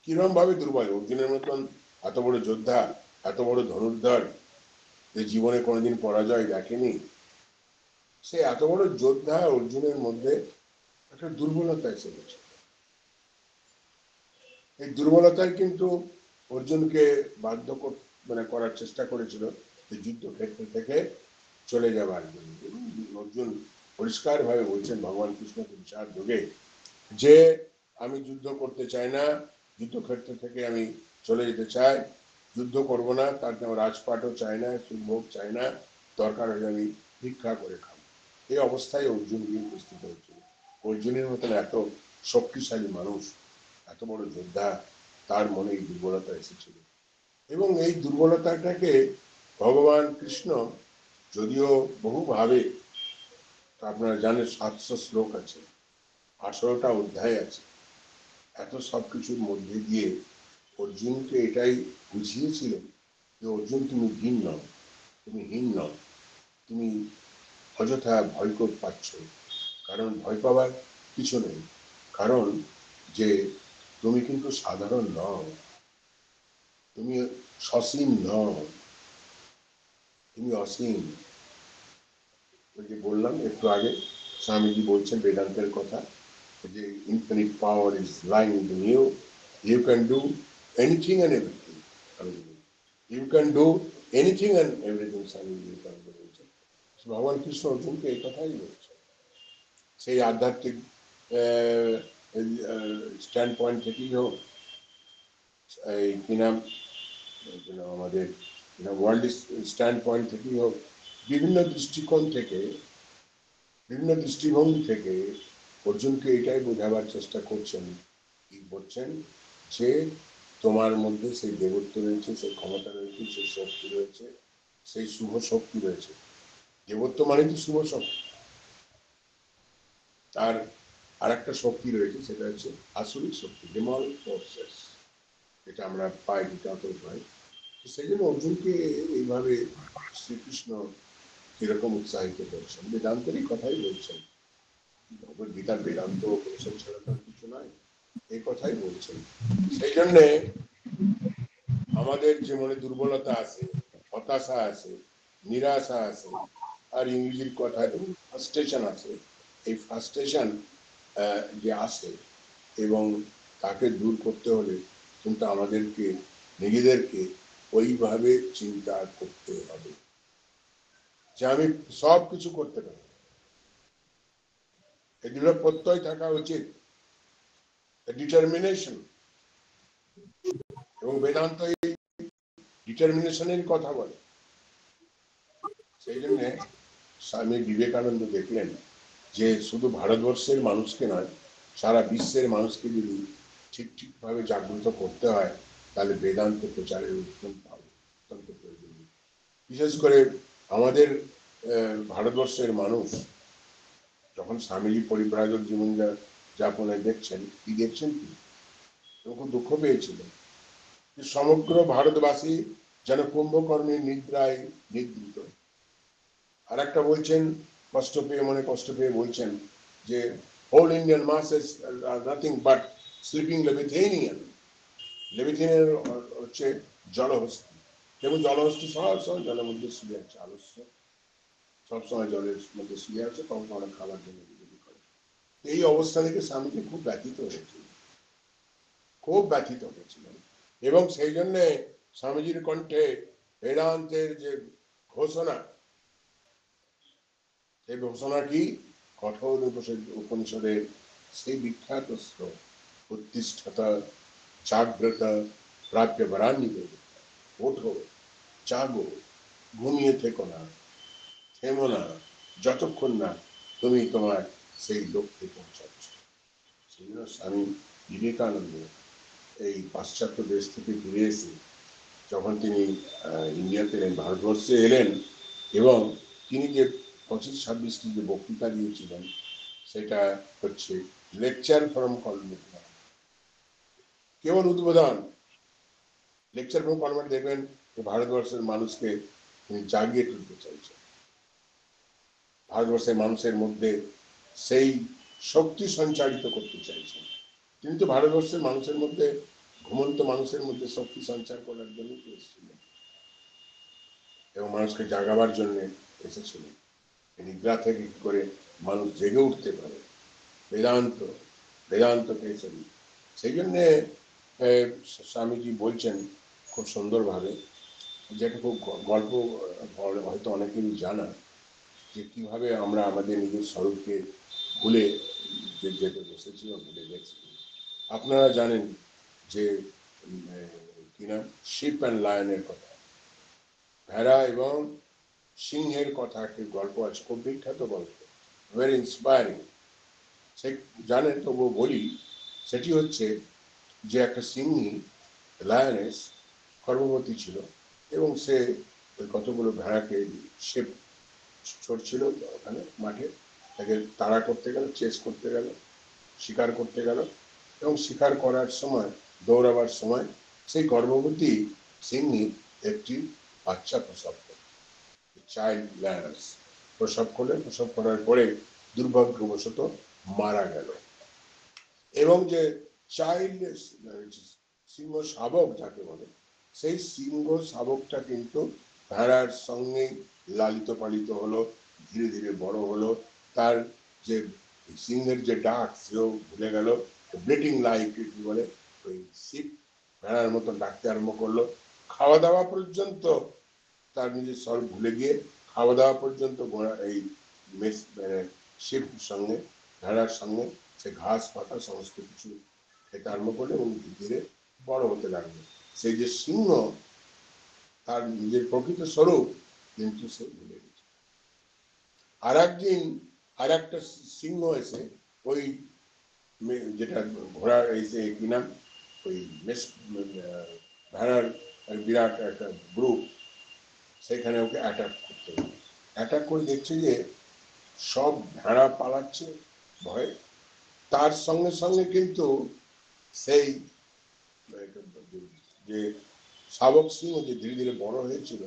কিরম ভাবে দুর্বল। অর্জুনের মতন এত বড় যোদ্ধা, এত বড় ধনুর্ধর, যে জীবনে কোনোদিন পরাজয় দেখেনি, সে এত বড় যোদ্ধা, অর্জুনের মধ্যে একটা দুর্বলতা এসে গেছে। এই দুর্বলতায় কিন্তু অর্জুনকে বাধ্য করার চেষ্টা করেছিল যে যুদ্ধক্ষেত্র থেকে চলে যাবার জন্য। অর্জুন পরিষ্কার ভাবে বলছেন ভগবান কৃষ্ণকে বিচার যোগে যে আমি যুদ্ধ করতে চাই না, যুদ্ধক্ষেত্র থেকে আমি চলে যেতে চাই, যুদ্ধ করব না, তার জন্য রাজপাটও চাই না, সুভোগ চাই না, দরকার হলে আমি ভিক্ষা করে খাবো। এই অবস্থায় অর্জুন গিয়ে উপস্থিত হয়েছিল। অর্জুনের মতন এত শক্তিশালী মানুষ, এত বড় যোদ্ধা, তার মনে এই দুর্বলতা এসেছিল। এবং এই দুর্বলতাটাকে ভগবান কৃষ্ণ যদিও বহুভাবে, আপনারা জানেন 700 শ্লোক আছে, 18টা অধ্যায় আছে। এত সবকিছুর মধ্যে দিয়ে অর্জুনকে এটাই বুঝিয়েছিলেন যে অর্জুন তুমি হীন নও, তুমি হীন নও, তুমি অযথা ভয় পাচ্ছ, কারণ ভয় পাওয়ার কিছু নেই। কারণ যে তুমি কিন্তু সাধারণ নও, তুমি সসীম নও, তুমি অসীম। ওই যে বললাম একটু আগে, স্বামীজি বলছেন বেদান্তের কথা, যে infinite power is lying in you, you can do anything and everything. You can do anything and everything, Swamiji বলছেন। ভগবান কৃষ্ণ অর্জুনকে এই কথাই বলছেন। সেই আধ্যাত্মিক স্ট্যান্ড পয়েন্ট থেকেই হোক, এই কি নাম আমাদের ওয়ার্ল্ড স্ট্যান্ড পয়েন্ট থেকেই হোক, বিভিন্ন দৃষ্টিকোণ থেকে, বিভিন্ন দৃষ্টিভঙ্গি থেকে অর্জুনকে এটাই বোঝাবার চেষ্টা করছেন, কি বলছেন, যে তোমার মধ্যে সেই দেবত্ব রয়েছে, সেই ক্ষমতা রয়েছে, সেই শক্তি রয়েছে, সেই শুভ শক্তি রয়েছে। দেবত্ব মানে কি শুভ শক্তি। আর আরেকটা শক্তি রয়েছে, সেটা হচ্ছে আসরিক শক্তি, ডেমন ফোর্সেস, যেটা আমরা পাই, বিকাত পাই। সেই জন্য অর্জুনকে এইভাবে শ্রীকৃষ্ণ কিরকম উৎসাহিত করছেন, বেদান্তেরই কথাই বলছেন। ভগবদ্গীতার বেদান্ত উপনিষদ ছাড়া তো কিছু নয়, এই কথাই বলছেন। সেই জন্যে আমাদের যে মনে দুর্বলতা আছে, হতাশা আছে, নিরাশা আছে, আর ইংরেজির কথায় ফ্রাস্ট্রেশন আছে, এই ফ্রাস্ট্রেশন যে আসে, এবং তাকে দূর করতে হলে কিন্তু আমাদেরকে নিজেদেরকে ওইভাবে চিন্তা করতে হবে যে আমি সব কিছু করতে পারি। এই দৃঢ় প্রত্যয় থাকা উচিত, ডিটারমিনেশন। এবং বেদান্ত এই ডিটারমিনেশনের কথা বলে। সেই জন্য স্বামী বিবেকানন্দ দেখলেন যে শুধু ভারতবর্ষের মানুষকে নয়, সারা বিশ্বের মানুষকে যদি ঠিক ঠিকভাবে জাগ্রত করতে হয়, তাহলে বেদান্ত প্রচারের অত্যন্ত প্রয়োজনীয়। বিশেষ করে আমাদের ভারতবর্ষের মানুষ যখন স্বামীজি পরিব্রাজক জীবন যাপনে দেখছেন, কি দেখছেন, কি খুব দুঃখ পেয়েছিলেন যে সমগ্র ভারতবাসী যেন কুম্ভকর্ণের নিদ্রায় নিদ্রিত। আর একটা বলছেন, কষ্ট পেয়ে, মনে কষ্ট পেয়ে বলছেন যে whole Indian masses are nothing but sleeping leviathan. Leviathan হচ্ছে জলহস্তি, এবং জলহস্তি সব সময় জলের মধ্যে শুয়ে আছে, আলস্য, সবসময় জলের মধ্যে শুয়ে আছে, কখন অনেক খাবার জন্য করে। এই অবস্থা থেকে স্বামীজি খুব ব্যথিত হয়েছিল, খুব ব্যথিত হয়েছিলেন। এবং সেই জন্যে স্বামীজির কণ্ঠে বেদান্তের যে ঘোষণা, সেই ঘোষণা কি, কঠোর উপনিষদের সেই বিখ্যাত শ্লোক, উত্তিষ্ঠতা জাগ্রত প্রাপ্য বরান্বিত, ওঠো, জাগো, ঘুমিয়ে থেকো না, থেমো না, যতক্ষণ না তুমি তোমার সেই লক্ষ্যে পৌঁছাচ্ছ। সেই জন্য স্বামী বিবেকানন্দ এই পাশ্চাত্য দেশ থেকে ফিরে এসে যখন তিনি ইন্ডিয়াতে এলেন, ভারতবর্ষে এলেন, এবং তিনি যে 25-26টি যে বক্তৃতা দিয়েছিলেন, সেটা হচ্ছে লেকচার ফ্রম কলমেট, কেবল উদ্বোধন। লেকচার ফ্রম কলমেট দেখবেন ভারতবর্ষের মানুষকে তিনি জাগিয়ে তুলতে চাইছেন, ভারতবর্ষের মানুষের মধ্যে সেই শক্তি সঞ্চারিত করতে চাইছেন। তিনি তো ভারতবর্ষের মানুষের মধ্যে, ঘুমন্ত মানুষের মধ্যে শক্তি সঞ্চার করার জন্য এসেছিলেন, এবং মানুষকে জাগাবার জন্য এসেছিলেন। নিদ্রা থেকে কি করে মানুষ জেগে উঠতে পারে, বেদান্ত, বেদান্ত পেয়েছেন। সেই জন্যে স্বামীজি বলছেন খুব সুন্দরভাবে, যেটা খুব গল্প হয়তো অনেকেরই জানা, যে কিভাবে আমরা আমাদের নিজের স্বরূপকে ভুলে যেতে বসেছি বা ভুলে গেছি। আপনারা জানেন যে কি নাম, শিপ অ্যান্ড লায়নের কথা, ভেড়া এবং সিংহের কথা একটি গল্প আছে, খুব বিখ্যাত গল্প, ভেরি ইন্সপায়ারিং। সে জানেন, তবুও বলি। সেটি হচ্ছে যে একটা সিংহী, লায়নেস, গর্ভবতী ছিল, এবং সে কতগুলো ভেড়াকে, সে ছড়ছিল ওখানে মাঠে, তাকে তাড়া করতে গেল, চেস করতে গেল, শিকার করতে গেল এবং শিকার করার সময় দৌড়াবার সময় সেই গর্ভবতী সিংহী একটি বাচ্চা প্রসব করে, চাইল্ড লায়ন্স প্রসব করলেন। প্রসব করার পরে দুর্ভাগ্যবশত মারা গেল এবং যে চাইল্ড সিংহ শাবক যাকে বলে, সেই সিংহ শাবকটা কিন্তু ভেড়ার সঙ্গে লালিত পালিত হলো, ধীরে ধীরে বড় হলো। তার যে সিংহের যে ডাক সেও ভুলে গেল, ব্লিটিং লাইক কি বলে, ওই শিপ ভেড়ার মতন ডাকতে আরম্ভ করলো। খাওয়া দাওয়া পর্যন্ত তার নিজের স্বর ভুলে গিয়ে খাওয়া দাওয়া পর্যন্ত এই শিপ সঙ্গে ভেড়ার সঙ্গে সে ঘাস পাতা সমস্ত কিছু খেতে আরম্ভ করলো এবং ধীরে ধীরে বড় হতে লাগলো। সেই যে সিংহ তার নিজের প্রকৃত স্বরূপ কিন্তু সে ভুলে গেছে। আর একদিন আর একটা সিংহ এসে ওই যেটা ঘোড়ার এসে কি নাম ওই ভেড়ার বিরাট একটা গ্রুপ সেখানে ওকে অ্যাটাক করতে হবে। অ্যাটাক করে দেখছে যে সব ভেড়া পালাচ্ছে ভয়ে। তার সঙ্গে সঙ্গে কিন্তু সেই যে শাবক সিংহ যে ধীরে ধীরে বড় হয়েছিল,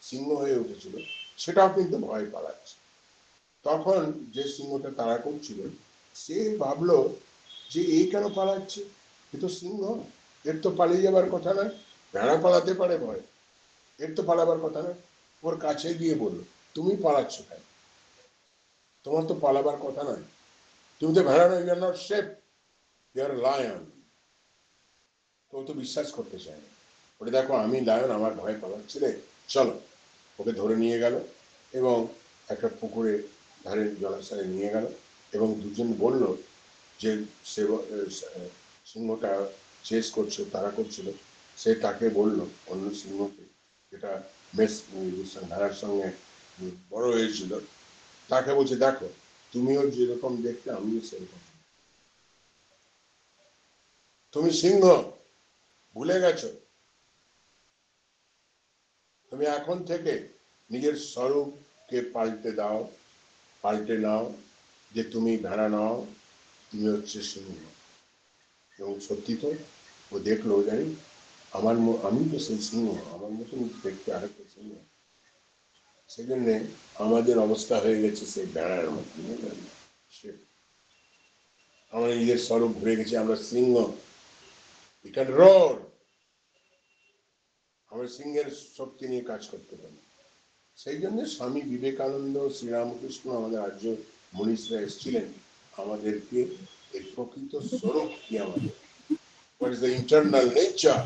সিংহ হয়ে উঠেছিল, সেটাও কিন্তু ভয় পালাচ্ছে। তখন যে সিংহটা তাড়া করছিল সে ভাবলো যে এই কেন পালাচ্ছে, এ তো সিংহ, এর তো পালিয়ে যাবার কথা নয়, ভেড়া পালাতে পারে ভয়, এর তো পালাবার কথা নয়। ওর কাছে গিয়ে বললো, তুমি পালাচ্ছ কেন, তোমার তো পালাবার কথা নয়, তুমি তো ভেড়া নয়, you are not sheep, you are lion. তো তো বিশ্বাস করতে চায় না, ওটা দেখো আমি লায়ন, আমার ভয় পালাচ্ছে রে, চলো। ওকে ধরে নিয়ে গেল এবং একটা পুকুরে ধারে জলাশয়ে নিয়ে গেল এবং দুজন বলল যে সে সিংহটা চেস করছে, তারা করছিল, সে তাকে বলল অন্য সিংহকে, যেটা বেশ ভেড়ার সঙ্গে বড় হয়েছিল, তাকে বলছে দেখো তুমিও যেরকম দেখতে আমিও সেরকম, তুমি সিংহ ভুলে গেছো, তুমি এখন থেকে নিজের স্বরূপকে পাল্টে নাও, যে তুমি ভেড়া নাও, তুমি হচ্ছে সিংহ। এবং সত্যি তো ও দেখলো, জানি আমি তো সেই সিংহ, আমার মতন দেখতে আরেকটা সিংহ। সেই জন্যে আমাদের অবস্থা হয়ে গেছে সেই ভেড়ার মতো, আমরা নিজের স্বরূপ ভুলে গেছি, আমরা সিংহ, we can roar, আমরা সিংহের শক্তি নিয়ে কাজ করতে পারি। সেই জন্য স্বামী বিবেকানন্দ, শ্রীরামকৃষ্ণ, আমাদের আর্য মনীষরা এসেছিলেন আমাদেরকে এই প্রকৃত স্বরূপ কি আমাদের, what is the internal nature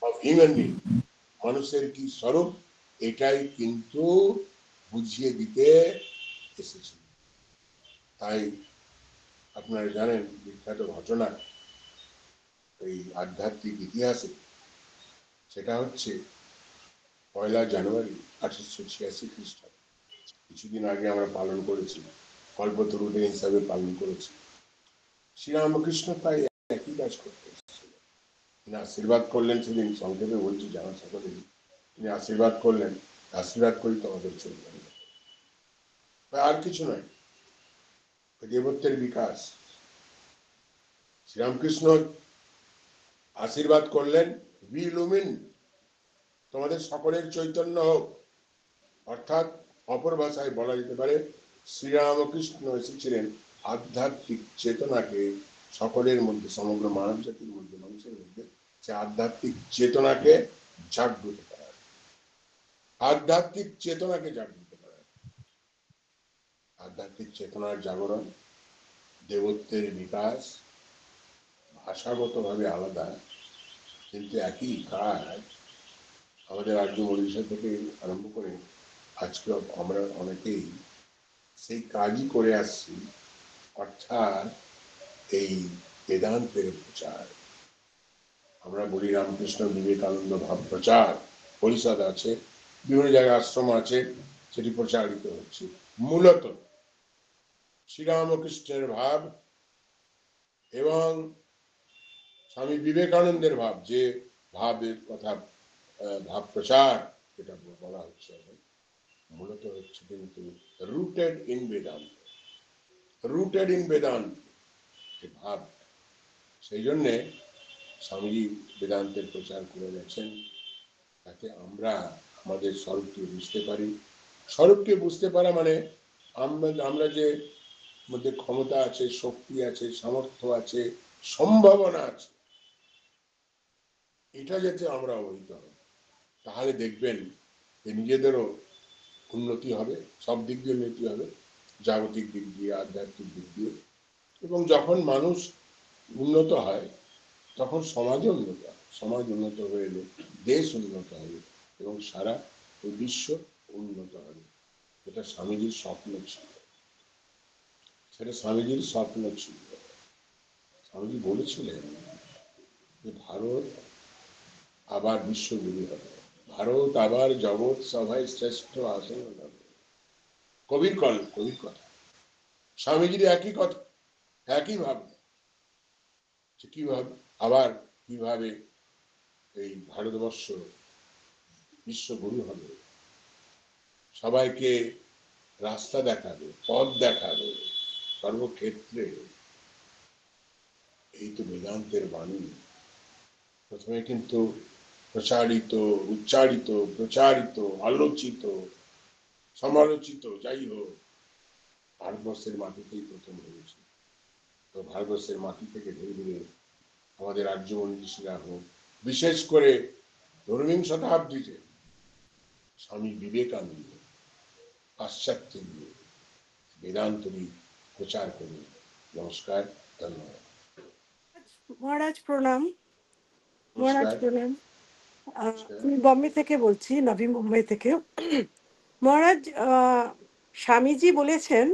of human being, মানুষের কি স্বরূপ, এটাই কিন্তু বুঝিয়ে দিতে এসেছিল। তাই আপনারা জানেন বিখ্যাত ঘটনা এই আধ্যাত্মিক ইতিহাসে, সেটা হচ্ছে 1 জানুয়ারি 1886 খ্রিস্টাব্দ। কিছুদিন আগে আমরা পালন করেছি, কল্পতরু ডে হিসাবে পালন করেছি। শ্রীরামকৃষ্ণ তাই একই কাজ করতে এসেছিল। তিনি আশীর্বাদ করলেন, সেদিন সংক্ষেপে বলছি জানা সকলে, তিনি আশীর্বাদ করলেন, আশীর্বাদ করি তোমাদের চলবেন, আর কিছু নয়, দেবত্বের বিকাশ। শ্রীরামকৃষ্ণ আশীর্বাদ করলেন, বি লুমিন, তোমাদের সকলের চৈতন্য হোক। অর্থাৎ অপর ভাষায় বলা যেতে পারে শ্রীরামকৃষ্ণ এসেছিলেন আধ্যাত্মিক চেতনাকে সকলের মধ্যে, সমগ্র মানব জাতির মধ্যে, মানুষের মধ্যে সে আধ্যাত্মিক চেতনাকে জাগ্রত করার, আধ্যাত্মিক চেতনাকে জাগ্রত করার। আধ্যাত্মিক চেতনার জাগরণ, দেবত্বের বিকাশ, ভাষাগতভাবে আলাদা কিন্তু একই কাজ আমাদের আর্য মনীষা থেকে আরম্ভ করে আজকে আমরা অনেকেই সেই কাজই করে আসছি। অর্থাৎ এই বেদান্তের প্রচার, আমরা বলি রামকৃষ্ণ বিবেকানন্দ ভাব প্রচার পরিষদ আছে, বিভিন্ন জায়গায় আশ্রম আছে, সেটি প্রচারিত হচ্ছে। মূলত শ্রীরামকৃষ্ণের ভাব এবং স্বামী বিবেকানন্দের ভাব, যে ভাবের কথা, ভাব প্রচার যেটা বলা হচ্ছে, মূলত হচ্ছে কিন্তু rooted in Vedanta, rooted in Vedanta. ভাব। সেই জন্যে স্বামীজি বেদান্তের প্রচার করে গেছেন, যাতে আমরা আমাদের স্বরূপকে বুঝতে পারি। স্বরূপকে বুঝতে পারা মানে আমরা যে মধ্যে ক্ষমতা আছে, শক্তি আছে, সামর্থ্য আছে, সম্ভাবনা আছে, এটা যাতে আমরা অবহিত হই, তাহলে দেখবেন যে নিজেদেরও উন্নতি হবে, সব দিক দিয়ে উন্নতি হবে, জাগতিক দিক দিয়ে, আধ্যাত্মিক দিক দিয়ে। এবং যখন মানুষ উন্নত হয় তখন সমাজ উন্নত হয়, সমাজ উন্নত হয়ে এলে দেশ উন্নত হবে এবং সারা বিশ্ব উন্নত হবে। এটা স্বামীজির স্বপ্ন ছিল, সেটা স্বামীজির স্বপ্ন ছিল। স্বামীজি বলেছিলেন যে ভারত আবার বিশ্বগুরু হবে, ভারত আবার জগৎ সভায় শ্রেষ্ঠ আসন হবে। কবির কথা, স্বামীজির একই কথা, একই ভাবনা, কিভাবে আবার কিভাবে এই ভারতবর্ষ বিশ্বগুরু হবে, সবাইকে রাস্তা দেখাবে, পথ দেখাবে সর্বক্ষেত্রে। এই তো বেদান্তের বাণী। প্রথমে কিন্তু প্রচারিত, উচ্চারিত, প্রচারিত, আলোচিত, সমালোচিত, যাই হোক, ভারতবর্ষের মাটিতেই প্রথম হয়েছে। তো ভারতবর্ষের মাটি থেকে ধীরে ধীরে আমাদের আর্য মনীষীরা হোক, বিশেষ করে ঊনবিংশ শতাব্দীতে স্বামী বিবেকানন্দ পাশ্চাত্যে গিয়ে বেদান্তরী প্রচার করুন। নমস্কার, ধন্যবাদ। মহারাজ প্রণাম। মহারাজ প্রণাম। নমস্কার। আমি বম্বে থেকে বলছি, নবী মুম্বাই থেকে। মহারাজ, স্বামীজি বলেছেন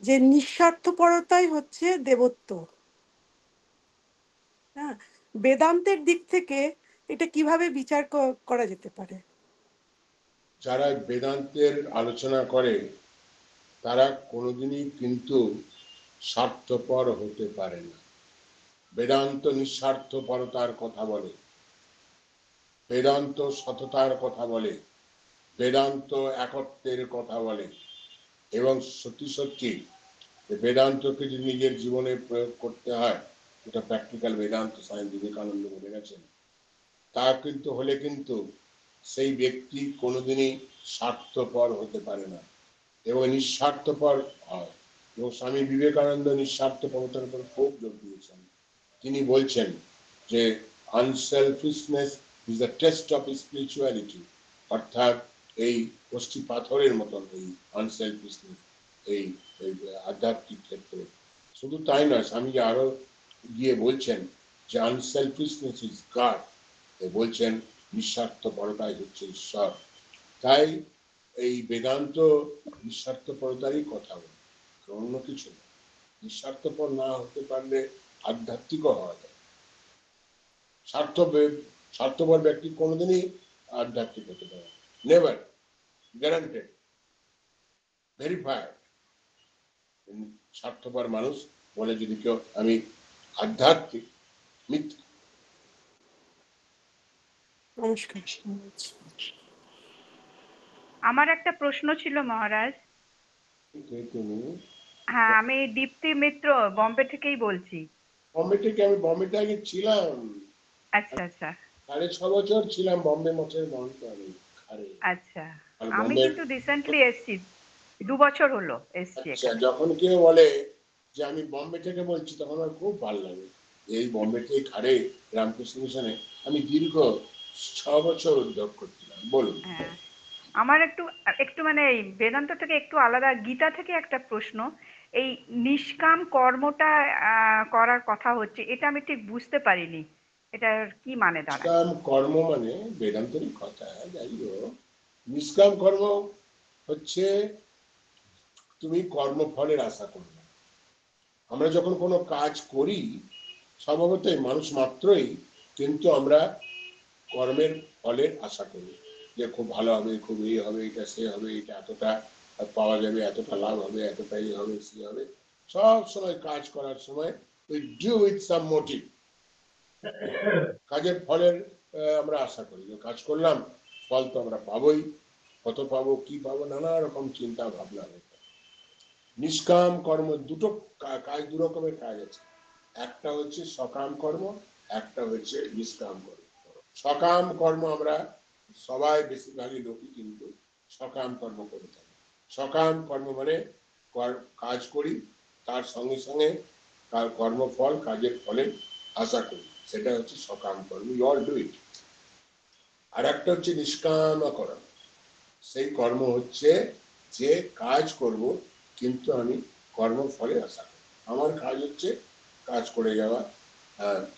যে নিঃস্বার্থপরতাই হচ্ছে দেবত্ব। হ্যাঁ, বেদান্তের দিক থেকে এটা কিভাবে বিচার করা যেতে পারে? যারা বেদান্তের আলোচনা করে তারা কোনোদিনই কিন্তু স্বার্থপর হতে পারে না। বেদান্ত নিঃস্বার্থপরতার কথা বলে, বেদান্ত সততার কথা বলে, বেদান্ত একত্বের কথা বলে। এবং সত্যি সত্যি বেদান্তকে যদি নিজের জীবনে প্রয়োগ করতে হয়, এটা প্র্যাকটিক্যাল বেদান্ত স্বামী বিবেকানন্দ বলে গেছেন, তা কিন্তু হলে কিন্তু সেই ব্যক্তি কোনোদিনই স্বার্থপর হতে পারে না এবং নিঃস্বার্থপর হয়। এবং স্বামী বিবেকানন্দ নিঃস্বার্থপরতার উপর খুব জোর দিয়েছেন। তিনি বলছেন যে unselfishness is the test of spirituality, অর্থাৎ এই কষ্টি পাথরের মতন এই আনসেলফিশনেস, এই আধ্যাত্মিক ক্ষেত্রে। শুধু তাই নয়, স্বামীজি আরো গিয়ে বলছেন যে আনসেলফিশনেস ইজ গড, বলছেন নিঃস্বার্থপরতাই হচ্ছে ঈশ্বর। তাই এই বেদান্ত নিঃস্বার্থপরতারই কথা বলে, অন্য কিছু না। নিঃস্বার্থপর না হতে পারলে আধ্যাত্মিকও হওয়া যায়। স্বার্থপর ব্যক্তি কোনোদিনই আধ্যাত্মিক হতে পারে, নেভার, গ্যারান্টেড, ভেরিফাইড। স্বার্থপর মানুষ বলে যদি কেউ আমি আধ্যাত্মিক, মিথ্যা। নমস্কার। আমার একটা প্রশ্ন ছিল মহারাজ। তুমি হ্যাঁ, আমি দীপ্তি মিত্র বম্বে থেকেই বলছি। বম্বে থেকে? আমি বম্বেতে আগে ছিলাম, আচ্ছা আচ্ছা 6.5 বছর ছিলাম বম্বে মঠের মহন্ত। আমি আচ্ছা। আর আমি বম্বে। কিন্তু রিসেন্টলি এসছি, 2 বছর হলো এসছি আচ্ছা, এখানে। যখন কেউ বলে যে আমি বম্বে থেকে বলছি তখন আমার খুব ভালো লাগে। এই বম্বে থেকে খাড়ে রামকৃষ্ণ মিশনে আমি দীর্ঘ 6 বছর উদ্যোগ করছিলাম। বলুন। হ্যাঁ, আমার একটু একটু মানে এই বেদান্ত থেকে একটু আলাদা, গীতা থেকে একটা প্রশ্ন। এই নিষ্কাম কর্মটা করার কথা হচ্ছে, এটা আমি ঠিক বুঝতে পারিনি, এটার কি মানে দাঁড়ায়? নিষ্কাম কর্ম মানে বেদান্তেরই কথা, যাই হোক। নিষ্কাম কর্ম হচ্ছে তুমি কর্মফলের আশা করবে। আমরা যখন কোনো কাজ করি, স্বভাবতই মানুষ মাত্রই কিন্তু আমরা কর্মের ফলের আশা করি, যে খুব ভালো হবে, খুব এই হবে, এটা সে হবে, এটা এতটা পাওয়া যাবে, এতটা লাভ হবে, এতটা এই হবে, সে হবে। সব সময় কাজ করার সময় we do with some motive, কাজের ফলের আমরা আশা করি যে কাজ করলাম, ফল তো আমরা পাবোই, কত পাবো, কি পাবো, নানা রকম চিন্তা ভাবনা। নিষ্কাম কর্ম দুটো কাজ, দু রকমের কাজ আছে। একটা হচ্ছে সকাম কর্ম, একটা হচ্ছে নিষ্কাম কর্ম। সকাম কর্ম আমরা সবাই বেশিরভাগই লোকই কিন্তু সকাম কর্ম করে থাকি। সকাম কর্ম মানে কাজ করি, তার সঙ্গে সঙ্গে তার কর্মফল, কাজের ফলের আশা করি, সেটা হচ্ছে সকাম কর্ম, ইউ অল ডু ইট। আর একটা হচ্ছে নিষ্কাম কর্ম, সেই কর্ম হচ্ছে যে কাজ করব কিন্তু আমি কর্মফলে আশা করি। আমার কাজ হচ্ছে কাজ করে যাওয়া,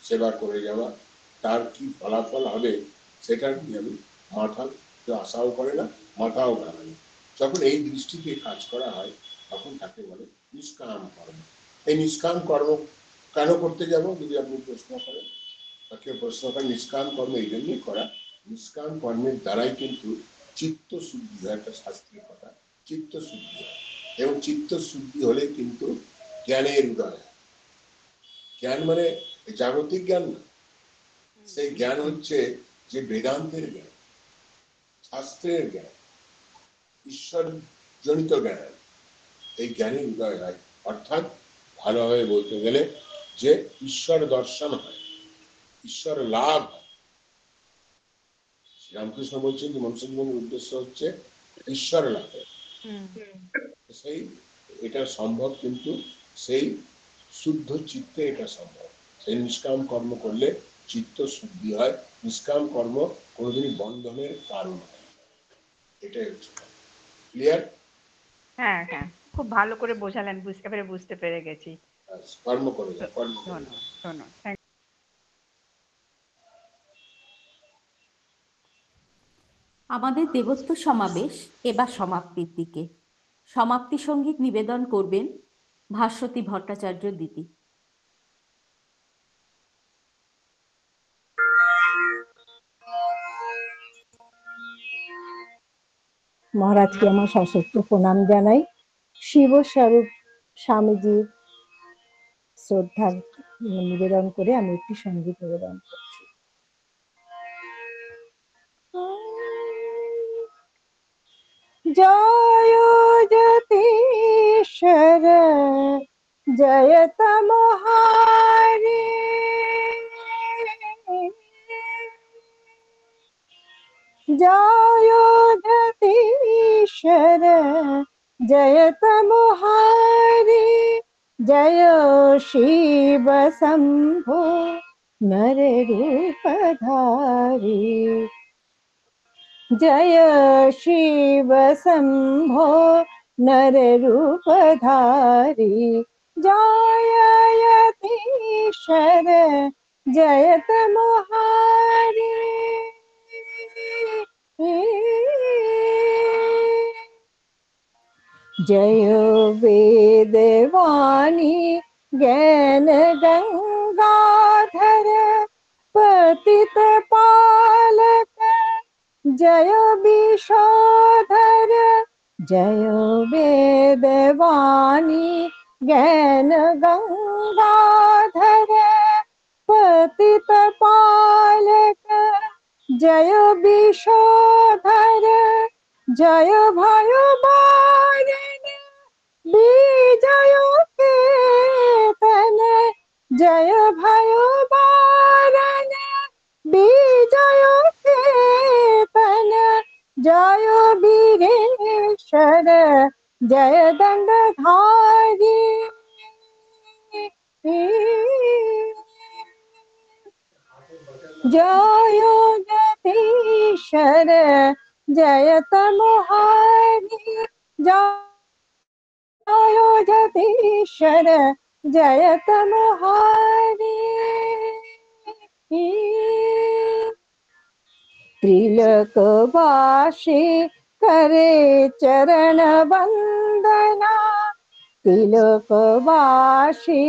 সেবা করে যাওয়া, তার কি ফলাফল হবে সেটা নিয়ে আমি মাথা আশাও করে না, মাথাও ঘামাই। যখন এই দৃষ্টিতে কাজ করা হয় তখন তাকে বলে নিষ্কাম কর্ম। এই নিষ্কাম কর্ম কেন করতে যাব যদি আপনি প্রশ্ন করেন, তাকে প্রশ্ন করেন, নিষ্কাম কর্ম এই জন্যই করা, নিষ্কাম কর্মের দ্বারাই কিন্তু চিত্ত শুদ্ধি হয়, একটা শাস্ত্রের কথা, চিত্ত শুদ্ধি হয়। এবং চিত্ত শুদ্ধি হলে কিন্তু জ্ঞানের উদয় হয়। জ্ঞান মানে জাগতিক জ্ঞান না, সেই জ্ঞান হচ্ছে যে বেদান্তের জ্ঞান, শাস্ত্রের জ্ঞান, ঈশ্বর জনিত জ্ঞান। এই জ্ঞানের উদয় হয়, অর্থাৎ ভালোভাবে বলতে গেলে যে ঈশ্বর দর্শন হয়, ঈশ্বর লাভ হয়। শ্রীরামকৃষ্ণ বলছেন যে মনুষ্য জীবনের উদ্দেশ্য হচ্ছে ঈশ্বর লাভ। সেই এটা সম্ভব কিন্তু সেই শুদ্ধ চিত্তে এটা সম্ভব। সেই নিষ্কাম কর্ম করলে চিত্ত শুদ্ধি হয়। নিষ্কাম কর্ম কোনোদিনই বন্ধনের কারণ হয়। এটাই হচ্ছে ক্লিয়ার। হ্যাঁ হ্যাঁ, খুব ভালো করে বোঝালেন, এবারে বুঝতে পেরে গেছি। কর্ম করে যাও, কর্ম করে যাও। ধন্যবাদ ধন্যবাদ। আমাদের দেবত্ব সমাবেশ এবার সমাপ্তির দিকে। সমাপ্তি সঙ্গীত নিবেদন করবেন ভাস্বতী ভট্টাচার্য দিদি। মহারাজকে আমার সশস্ত্র প্রণাম জানাই। শিবস্বরূপ স্বামীজির শ্রদ্ধা নিবেদন করে আমি একটি সঙ্গীত নিবেদন করছি। জয় যতীশ্বর জয়ত মহারি, জয় যতীশ্বর জয়ত মহারি, জয় শিব শম্ভো নর রূপধারি, जय शिव शंभो नर रूपधारी, जय यतीश्वर जयत मुहारी। जय वेदवाणी ज्ञान गंगाधर पतित पालक, जय विशोधर, जय वेदवाणी ज्ञान गंगाधर पतित पालक, जय विशोधर, जय भयो बारण विजय केतन, जय भयो बारण विजय केतन, जय वीरेश्वर जय दंडधारी। जय जतीश्वर जयत मुहारी, जय जतीश्वर जयत मुहारी। त्रिलोकवासी करे चरण वंदना, त्रिलोकवासी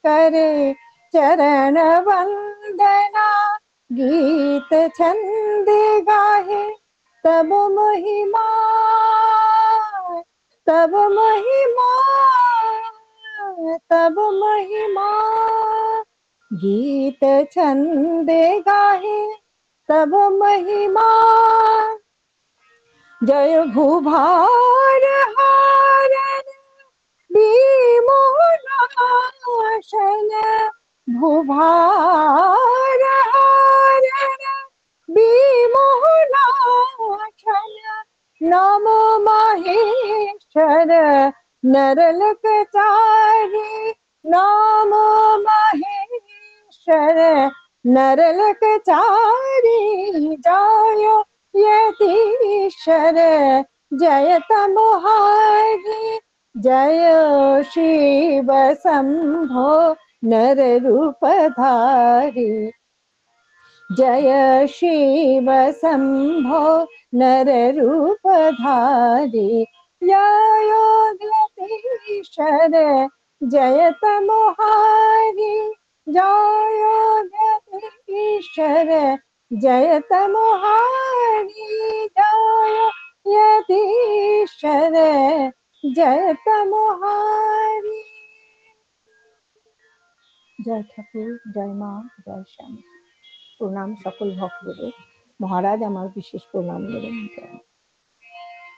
करे चरण वंदना, गीत छंद गाहे तब महिमा, तब महिमा, तब महिमा, गीत छंद गाहे तब महिमा। जय भूभार हारण विमोचन, भूभार हारण विमोहनाशन नमो महेश्वर नरलकचारी नमो महेश्वर नरलकचारी जय यतीश्वर जय तमोहारी जय शिव शंभो नर रूपधारी जय शिव शंभो नर रूपधारी जय योगीश्वर जय तमोहारी जय योगीश्वर जय तमोहारी जय यतीश्वर जय तमोहारी। जय ठाकुर, जय মা, জয় শ্যাম। প্রণাম সকল ভক্তদের। মহারাজ আমার বিশেষ প্রণাম নেবেন।